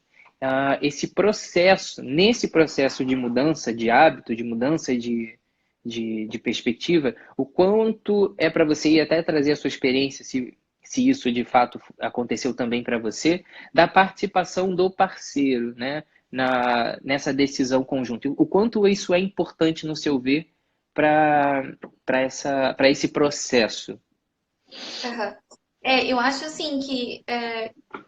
esse processo, nesse processo de mudança de hábito, de mudança de perspectiva, o quanto é para você, e até trazer a sua experiência, se isso de fato aconteceu também para você, da participação do parceiro, né, nessa decisão conjunta. O quanto isso é importante, no seu ver, para esse processo. Aham. Eu acho assim que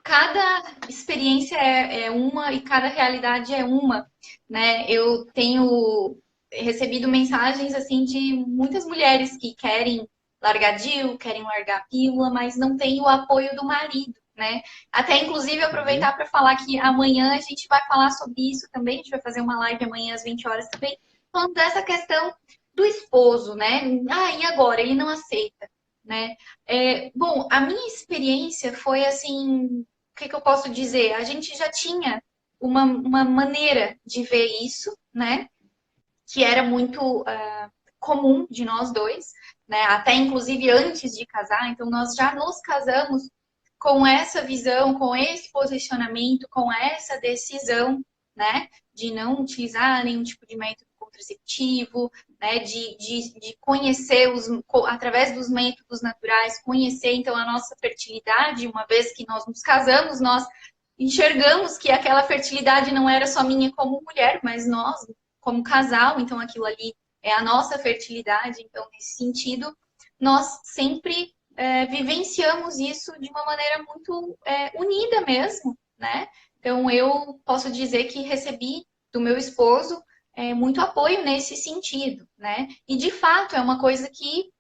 cada experiência é uma e cada realidade é uma, né? Eu tenho recebido mensagens assim de muitas mulheres que querem largar DIU, querem largar a pílula, mas não tem o apoio do marido, né? Até inclusive aproveitar para falar que amanhã a gente vai falar sobre isso também, a gente vai fazer uma live amanhã às 20 horas também, falando dessa questão do esposo, né? Ah, e agora? Ele não aceita, né? Bom, a minha experiência foi assim, o que eu posso dizer? A gente já tinha uma maneira de ver isso, né? Que era muito comum de nós dois, né? Até inclusive antes de casar. Então nós já nos casamos com essa visão, com esse posicionamento, com essa decisão, né? De não utilizar nenhum tipo de método contraceptivo, né? De conhecer através dos métodos naturais, conhecer então a nossa fertilidade. Uma vez que nós nos casamos, nós enxergamos que aquela fertilidade não era só minha como mulher, mas nós como casal, então aquilo ali é a nossa fertilidade. Então, nesse sentido, nós sempre vivenciamos isso de uma maneira muito unida mesmo, né? Então, eu posso dizer que recebi do meu esposo muito apoio nesse sentido, né? E, de fato, é uma coisa que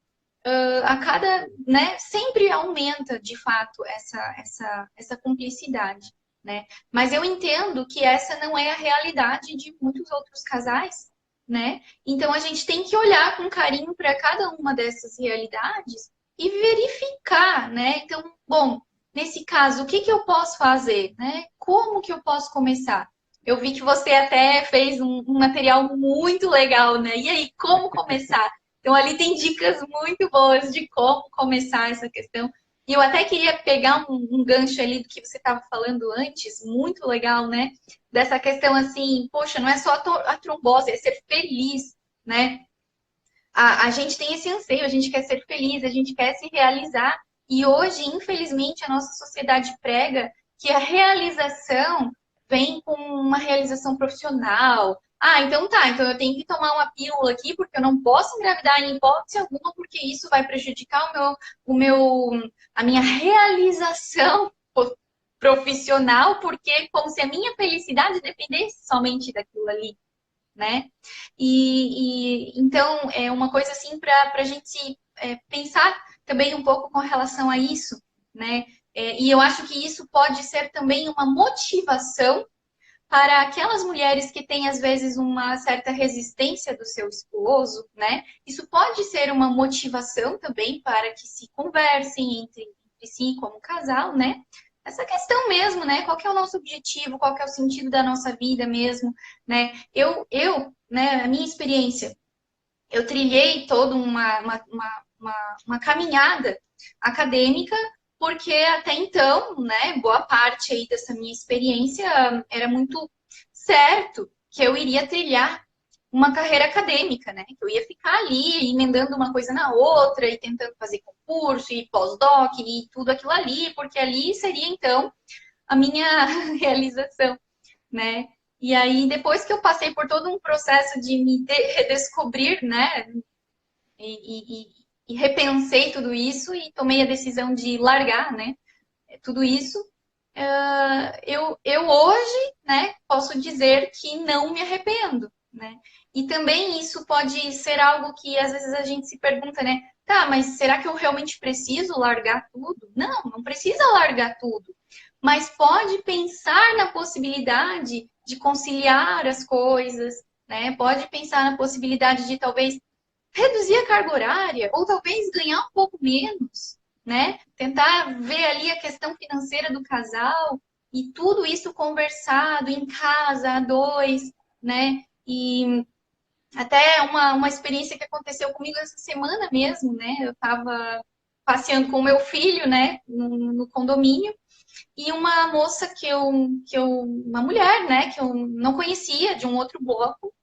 a cada, né, sempre aumenta, de fato, essa cumplicidade, né? Mas eu entendo que essa não é a realidade de muitos outros casais, né? Então a gente tem que olhar com carinho para cada uma dessas realidades e verificar, né? Então, bom, nesse caso, o que que eu posso fazer, né? Como que eu posso começar? Eu vi que você até fez um material muito legal, né? E aí, como começar? Então, ali tem dicas muito boas de como começar essa questão. E eu até queria pegar um gancho ali do que você estava falando antes, muito legal, né? Dessa questão assim, poxa, não é só a trombose, é ser feliz, né? A gente tem esse anseio, a gente quer ser feliz, a gente quer se realizar. E hoje, infelizmente, a nossa sociedade prega que a realização vem com uma realização profissional. Ah, então tá, então eu tenho que tomar uma pílula aqui porque eu não posso engravidar em hipótese alguma, porque isso vai prejudicar a minha realização profissional, porque como se a minha felicidade dependesse somente daquilo ali, né? Então é uma coisa assim para a gente pensar também um pouco com relação a isso, né? E eu acho que isso pode ser também uma motivação para aquelas mulheres que têm às vezes uma certa resistência do seu esposo, né? Isso pode ser uma motivação também para que se conversem entre si como casal, né? Essa questão mesmo, né? Qual que é o nosso objetivo? Qual que é o sentido da nossa vida mesmo, né? Né, a minha experiência, eu trilhei toda uma caminhada acadêmica, porque até então, né, boa parte aí dessa minha experiência era muito certo que eu iria trilhar uma carreira acadêmica, né? Que eu ia ficar ali emendando uma coisa na outra e tentando fazer concurso e pós-doc e tudo aquilo ali, porque ali seria então a minha realização, né? E aí, depois que eu passei por todo um processo de me redescobrir, né? E repensei tudo isso e tomei a decisão de largar, né? Tudo isso. Eu hoje, né, posso dizer que não me arrependo, né? E também isso pode ser algo que às vezes a gente se pergunta, né? Tá, mas será que eu realmente preciso largar tudo? Não, não precisa largar tudo. Mas pode pensar na possibilidade de conciliar as coisas, né? Pode pensar na possibilidade de talvez reduzir a carga horária, ou talvez ganhar um pouco menos, né? Tentar ver ali a questão financeira do casal e tudo isso conversado em casa, a dois, né? E até uma experiência que aconteceu comigo essa semana mesmo, né? Eu estava passeando com o meu filho, né, no condomínio, e uma moça uma mulher, né, que eu não conhecia de um outro bloco,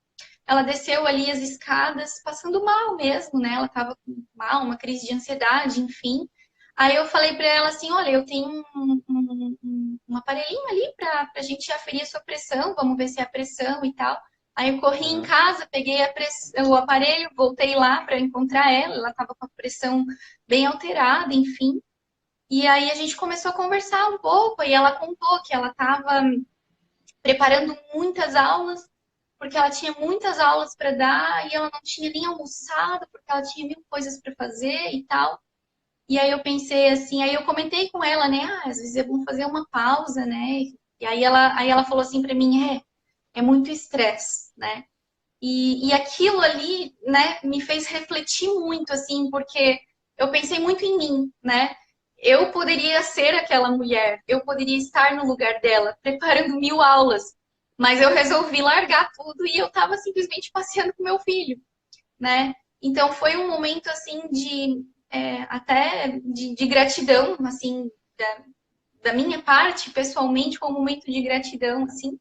ela desceu ali as escadas passando mal mesmo, né? Ela estava mal, uma crise de ansiedade, enfim. Aí eu falei para ela assim, olha, eu tenho um aparelhinho ali para a gente aferir a sua pressão, vamos ver se é a pressão e tal. Aí eu corri em casa, peguei o aparelho, voltei lá para encontrar ela estava com a pressão bem alterada, enfim. E aí a gente começou a conversar um pouco, e ela contou que ela estava preparando muitas aulas, porque ela tinha muitas aulas para dar e ela não tinha nem almoçado, porque ela tinha mil coisas para fazer e tal. E aí eu pensei assim, aí eu comentei com ela, né? Ah, às vezes é bom fazer uma pausa, né? E aí ela falou assim para mim, é muito estresse, né? E aquilo ali, né, me fez refletir muito, assim, porque eu pensei muito em mim, né? Eu poderia ser aquela mulher, eu poderia estar no lugar dela, preparando mil aulas, mas eu resolvi largar tudo e eu estava simplesmente passeando com meu filho, né? Então foi um momento, assim, até de gratidão, assim, da minha parte, pessoalmente, foi um momento de gratidão, assim,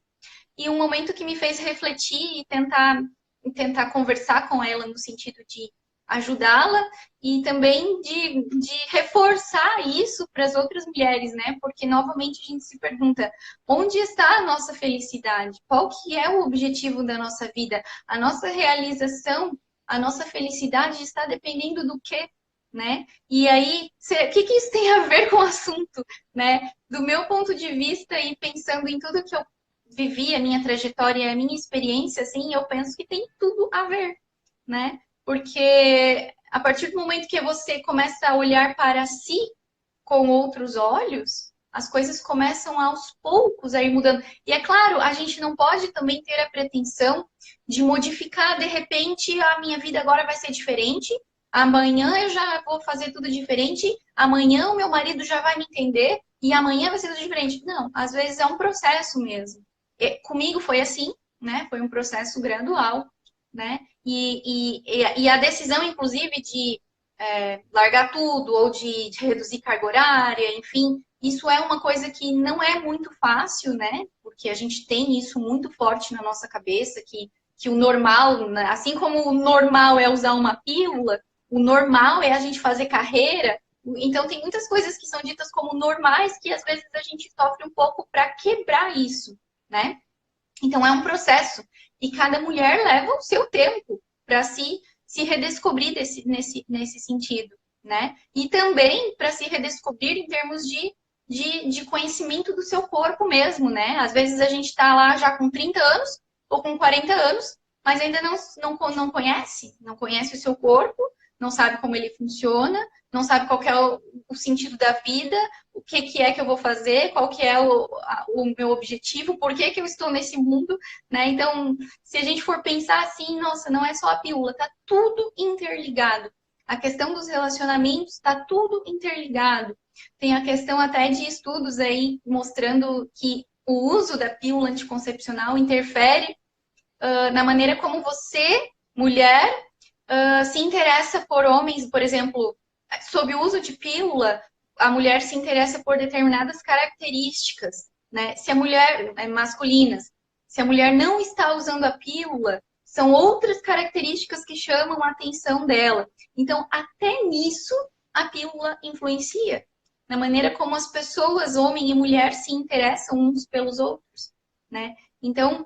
e um momento que me fez refletir e tentar conversar com ela no sentido de ajudá-la e também de reforçar isso para as outras mulheres, né? Porque novamente a gente se pergunta, onde está a nossa felicidade? Qual que é o objetivo da nossa vida? A nossa realização, a nossa felicidade está dependendo do quê? Né? E aí, o que isso tem a ver com o assunto, né? Do meu ponto de vista e pensando em tudo que eu vivi, a minha trajetória, a minha experiência, assim, eu penso que tem tudo a ver, né? Porque A partir do momento que você começa a olhar para si com outros olhos, as coisas começam aos poucos a ir mudando. E é claro, a gente não pode também ter a pretensão de modificar, de repente, a minha vida agora vai ser diferente, amanhã eu já vou fazer tudo diferente, amanhã o meu marido já vai me entender e amanhã vai ser tudo diferente. Não, às vezes é um processo mesmo. Comigo foi assim, né? Foi um processo gradual, né? E a decisão, inclusive, de largar tudo ou de reduzir carga horária, enfim, isso é uma coisa que não é muito fácil, né? Porque a gente tem isso muito forte na nossa cabeça, que o normal, né? Assim como o normal é usar uma pílula, o normal é a gente fazer carreira. Então, tem muitas coisas que são ditas como normais que às vezes a gente sofre um pouco para quebrar isso, né? Então, é um processo. E cada mulher leva o seu tempo para se redescobrir nesse sentido, né? E também para se redescobrir em termos de conhecimento do seu corpo mesmo, né? Às vezes a gente está lá já com 30 anos ou com 40 anos, mas ainda não conhece o seu corpo, não sabe como ele funciona, não sabe qual que é o sentido da vida, o que é que eu vou fazer, qual que é o meu objetivo, por que eu estou nesse mundo, né? Então, se a gente for pensar assim, nossa, não é só a pílula, tá tudo interligado. A questão dos relacionamentos está tudo interligado. Tem a questão até de estudos aí mostrando que o uso da pílula anticoncepcional interfere na maneira como você, mulher, se interessa por homens, por exemplo, sob o uso de pílula, a mulher se interessa por determinadas características, né? Se a mulher masculinas, se a mulher não está usando a pílula, são outras características que chamam a atenção dela. Então, até nisso, a pílula influencia na maneira como as pessoas, homem e mulher, se interessam uns pelos outros, né? Então,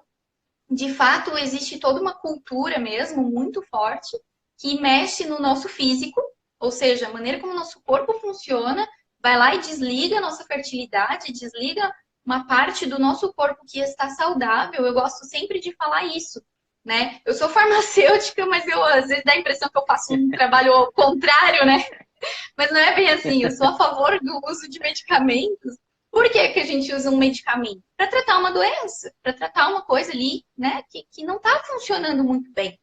de fato, existe toda uma cultura mesmo muito forte que mexe no nosso físico, ou seja, a maneira como o nosso corpo funciona, vai lá e desliga a nossa fertilidade, desliga uma parte do nosso corpo que está saudável. Eu gosto sempre de falar isso, né? Eu sou farmacêutica, mas eu às vezes dá a impressão que eu faço um trabalho ao contrário, né? Mas não é bem assim. Eu sou a favor do uso de medicamentos. Por que que a gente usa um medicamento? Para tratar uma doença, para tratar uma coisa ali, né, que não está funcionando muito bem.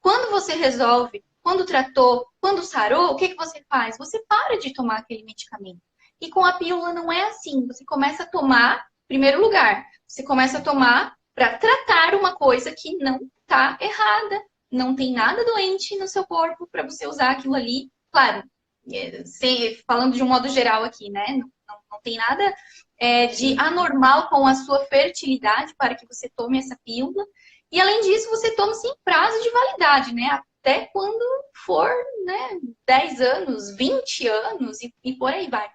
Quando você resolve, quando tratou, quando sarou, o que que você faz? Você para de tomar aquele medicamento. E com a pílula não é assim. Você começa a tomar, em primeiro lugar, você começa a tomar para tratar uma coisa que não está errada. Não tem nada doente no seu corpo para você usar aquilo ali. Claro, falando de um modo geral aqui, né? Não tem nada de anormal com a sua fertilidade para que você tome essa pílula. E além disso, você toma sem prazo de validade, né? Até quando for, né, 10 anos, 20 anos e por aí vai,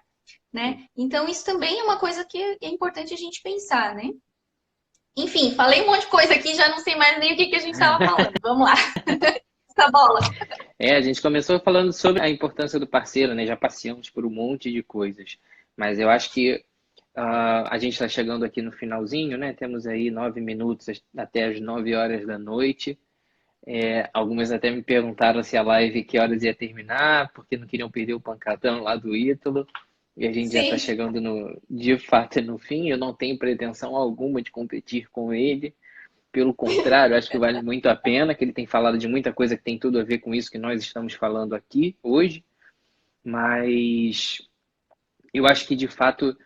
né? Então, isso também é uma coisa que é importante a gente pensar, né? Enfim, falei um monte de coisa aqui, já não sei mais nem o que a gente estava falando. Vamos lá. Essa bola. A gente começou falando sobre a importância do parceiro, né? Já passeamos por um monte de coisas. Mas eu acho que a gente está chegando aqui no finalzinho, né? Temos aí 9 minutos até as 9 horas da noite. Algumas até me perguntaram se a live que horas ia terminar, porque não queriam perder o pancadão lá do Ítalo. E a gente já está chegando de fato no fim. Eu não tenho pretensão alguma de competir com ele. Pelo contrário, acho que vale muito a pena, que ele tem falado de muita coisa que tem tudo a ver com isso que nós estamos falando aqui hoje. Mas eu acho que, de fato,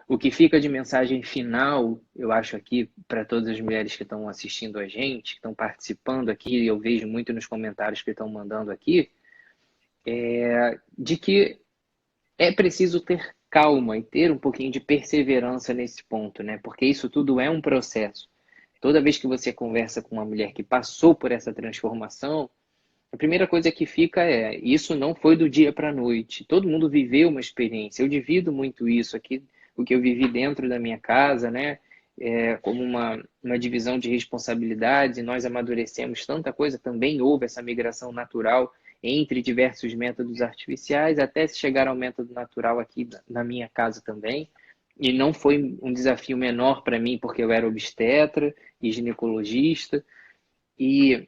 o que fica de mensagem final, eu acho aqui, para todas as mulheres que estão assistindo a gente, que estão participando aqui, eu vejo muito nos comentários que estão mandando aqui, de que é preciso ter calma e ter um pouquinho de perseverança nesse ponto, né? Porque isso tudo é um processo. Toda vez que você conversa com uma mulher que passou por essa transformação, a primeira coisa que fica isso não foi do dia para a noite. Todo mundo viveu uma experiência. Eu divido muito isso aqui, o que eu vivi dentro da minha casa, né? Como uma divisão de responsabilidades, e nós amadurecemos tanta coisa. Também houve essa migração natural entre diversos métodos artificiais, até se chegar ao método natural aqui na minha casa também. E não foi um desafio menor para mim, porque eu era obstetra e ginecologista. E,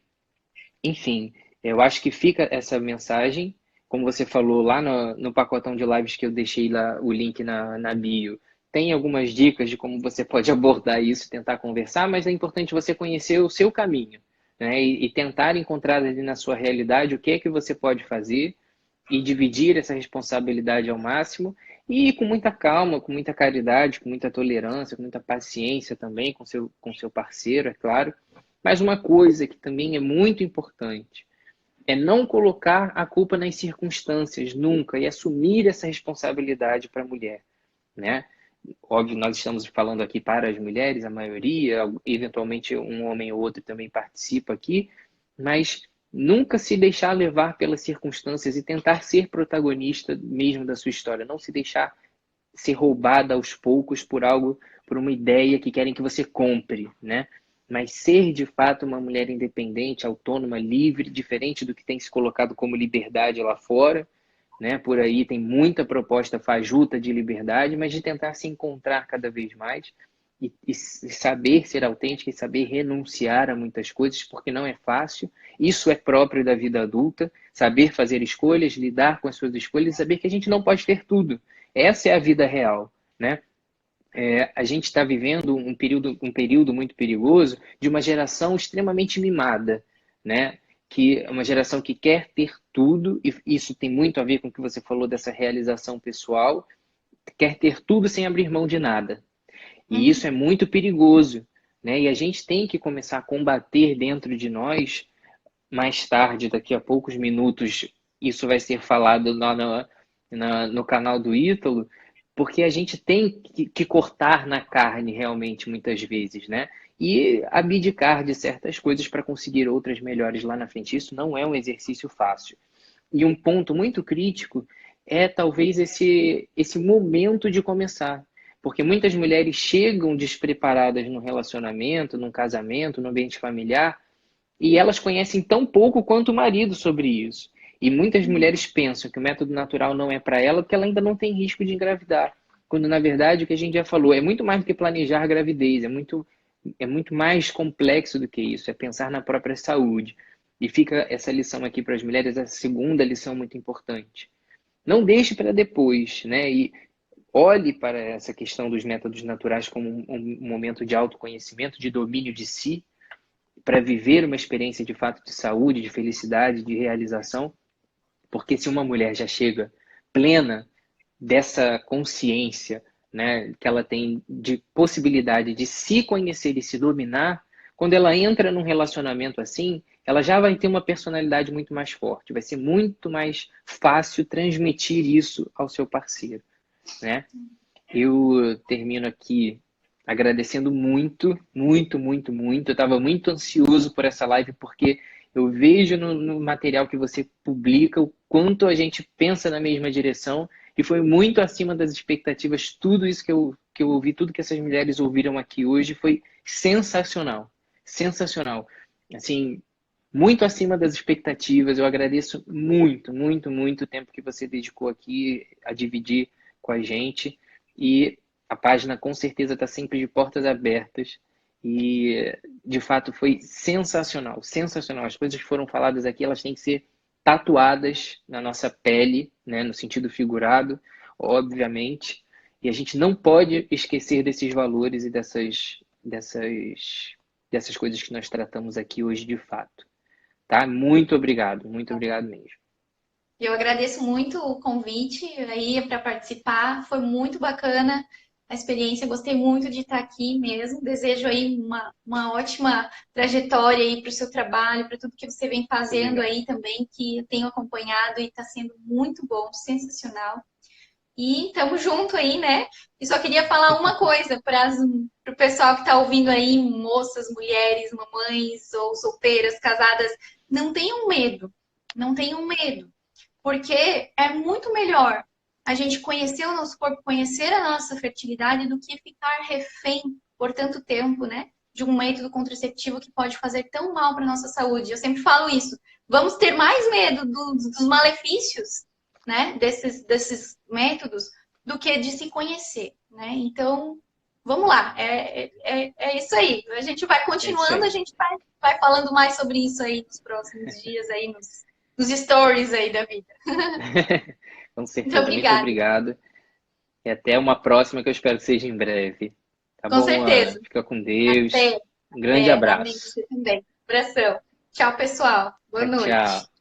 enfim, Eu acho que fica essa mensagem, como você falou lá no pacotão de lives que eu deixei lá o link na bio. Tem algumas dicas de como você pode abordar isso, tentar conversar, mas é importante você conhecer o seu caminho, né? E tentar encontrar ali na sua realidade o que é que você pode fazer e dividir essa responsabilidade ao máximo e com muita calma, com muita caridade, com muita tolerância, com muita paciência também com seu parceiro, é claro. Mas uma coisa que também é muito importante é não colocar a culpa nas circunstâncias nunca e assumir essa responsabilidade para a mulher, né? Óbvio, nós estamos falando aqui para as mulheres, a maioria, eventualmente um homem ou outro também participa aqui, mas nunca se deixar levar pelas circunstâncias e tentar ser protagonista mesmo da sua história, não se deixar ser roubada aos poucos por algo, por uma ideia que querem que você compre, né? Mas ser de fato uma mulher independente, autônoma, livre, diferente do que tem se colocado como liberdade lá fora, né? Por aí tem muita proposta fajuta de liberdade, mas de tentar se encontrar cada vez mais e saber ser autêntica e saber renunciar a muitas coisas, porque não é fácil. Isso é próprio da vida adulta, saber fazer escolhas, lidar com as suas escolhas, saber que a gente não pode ter tudo. Essa é a vida real, né? A gente está vivendo um período muito perigoso de uma geração extremamente mimada, né? Que é uma geração que quer ter tudo, e isso tem muito a ver com o que você falou dessa realização pessoal, quer ter tudo sem abrir mão de nada. E isso é muito perigoso, né? E a gente tem que começar a combater dentro de nós, mais tarde, daqui a poucos minutos, isso vai ser falado lá no canal do Ítalo, porque a gente tem que cortar na carne realmente muitas vezes, né? E abdicar de certas coisas para conseguir outras melhores lá na frente. Isso não é um exercício fácil. E um ponto muito crítico é talvez esse momento de começar. Porque muitas mulheres chegam despreparadas no relacionamento, num casamento, no ambiente familiar, e elas conhecem tão pouco quanto o marido sobre isso. E muitas mulheres pensam que o método natural não é para ela porque ela ainda não tem risco de engravidar. Quando, na verdade, o que a gente já falou é muito mais do que planejar a gravidez, é muito mais complexo do que isso, é pensar na própria saúde. E fica essa lição aqui para as mulheres, essa segunda lição muito importante. Não deixe para depois, né? E olhe para essa questão dos métodos naturais como um momento de autoconhecimento, de domínio de si, para viver uma experiência de fato de saúde, de felicidade, de realização, porque se uma mulher já chega plena dessa consciência, né, que ela tem de possibilidade de se conhecer e se dominar, quando ela entra num relacionamento assim, ela já vai ter uma personalidade muito mais forte, vai ser muito mais fácil transmitir isso ao seu parceiro, né? Eu termino aqui agradecendo muito, muito, muito, muito. Eu estava muito ansioso por essa live, porque eu vejo no material que você publica o quanto a gente pensa na mesma direção, e foi muito acima das expectativas. Tudo isso que eu ouvi, tudo que essas mulheres ouviram aqui hoje foi sensacional. Sensacional. Assim, muito acima das expectativas. Eu agradeço muito, muito, muito o tempo que você dedicou aqui a dividir com a gente. E a página com certeza está sempre de portas abertas. E de fato foi sensacional, sensacional. As coisas que foram faladas aqui, elas têm que ser tatuadas na nossa pele, né, no sentido figurado, obviamente. E a gente não pode esquecer desses valores e dessas coisas que nós tratamos aqui hoje de fato. Tá? Muito obrigado mesmo. Eu agradeço muito o convite aí para participar, foi muito bacana a experiência, gostei muito de estar aqui mesmo. Desejo aí uma ótima trajetória aí para o seu trabalho, para tudo que você vem fazendo Obrigado. aí também, que eu tenho acompanhado e está sendo muito bom, sensacional. E estamos junto aí, né? E só queria falar uma coisa para o pessoal que está ouvindo aí, moças, mulheres, mamães ou solteiras, casadas, não tenham medo, não tenham medo. Porque é muito melhor a gente conhecer o nosso corpo, conhecer a nossa fertilidade, do que ficar refém por tanto tempo, né? De um método contraceptivo que pode fazer tão mal para a nossa saúde. Eu sempre falo isso. Vamos ter mais medo dos malefícios, né? Desses métodos, do que de se conhecer, né? Então, vamos lá, é isso aí. A gente vai É isso continuando, aí. a gente vai falando mais sobre isso aí nos próximos dias, aí nos stories aí da vida. Com Muito certeza. Muito obrigada. obrigado. E até uma próxima que eu espero que seja em breve. Tá Com bom, Ana? certeza. Fica com Até, Deus. Um grande até. Amém. abraço. Você também. Abração. Tchau, pessoal. Boa Tchau, noite. tchau.